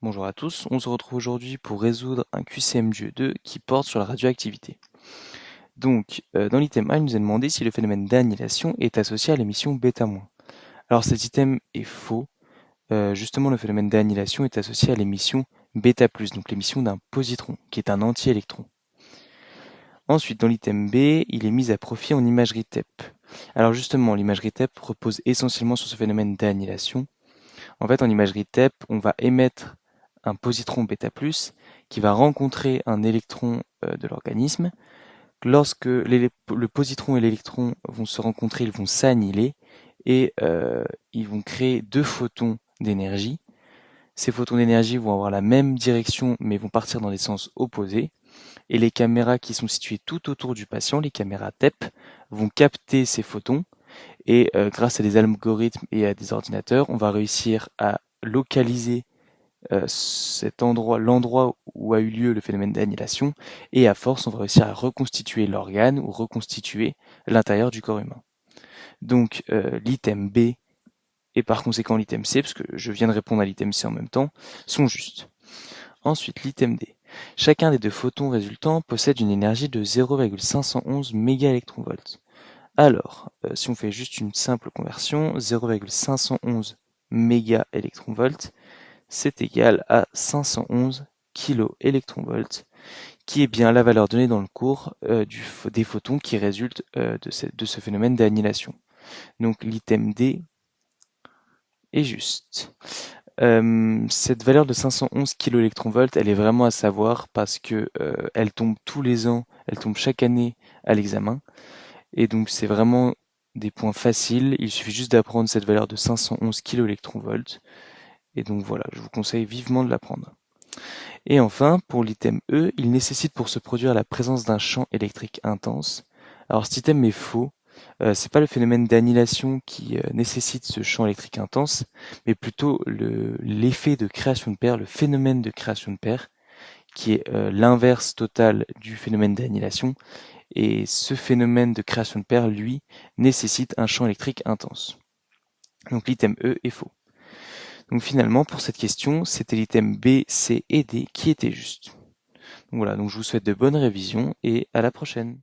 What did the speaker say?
Bonjour à tous, on se retrouve aujourd'hui pour résoudre un QCM-DUE2 qui porte sur la radioactivité. Donc, dans l'item A, il nous est demandé si le phénomène d'annihilation est associé à l'émission β-. Alors cet item est faux. Justement, le phénomène d'annihilation est associé à l'émission β+, donc l'émission d'un positron, qui est un anti-électron. Ensuite, dans l'item B, il est mis à profit en imagerie TEP. Alors justement, l'imagerie TEP repose essentiellement sur ce phénomène d'annihilation. En fait, en imagerie TEP, on va émettre un positron β+, qui va rencontrer un électron de l'organisme. Lorsque le positron et l'électron vont se rencontrer, ils vont s'annihiler et ils vont créer deux photons d'énergie. Ces photons d'énergie vont avoir la même direction mais vont partir dans des sens opposés. Et les caméras qui sont situées tout autour du patient, les caméras TEP, vont capter ces photons et grâce à des algorithmes et à des ordinateurs, on va réussir à localiser l'endroit où a eu lieu le phénomène d'annihilation, et à force, on va réussir à reconstituer l'organe ou reconstituer l'intérieur du corps humain. Donc l'item B et par conséquent l'item C, parce que je viens de répondre à l'item C en même temps, sont justes. Ensuite, l'item D. Chacun des deux photons résultants possède une énergie de 0,511 mégaélectronvolts. Alors, si on fait juste une simple conversion, 0,511 mégaélectronvolts, c'est égal à 511 kiloélectronvolts, qui est bien la valeur donnée dans le cours des photons qui résultent de ce phénomène d'annihilation. Donc l'item D est juste. Cette valeur de 511 kiloélectronvolts, elle est vraiment à savoir parce que elle tombe tous les ans, elle tombe chaque année à l'examen. Et donc c'est vraiment des points faciles, il suffit juste d'apprendre cette valeur de 511 kiloélectronvolts. Et donc voilà, je vous conseille vivement de l'apprendre. Et enfin, pour l'item E, il nécessite pour se produire la présence d'un champ électrique intense. Alors cet item est faux, c'est pas le phénomène d'annihilation qui nécessite ce champ électrique intense, mais plutôt l'effet de création de paires, le phénomène de création de paires, qui est l'inverse total du phénomène d'annihilation. Et ce phénomène de création de paires, lui, nécessite un champ électrique intense. Donc l'item E est faux. Donc finalement, pour cette question, c'était l'item B, C et D qui étaient justes. Donc voilà, donc je vous souhaite de bonnes révisions et à la prochaine.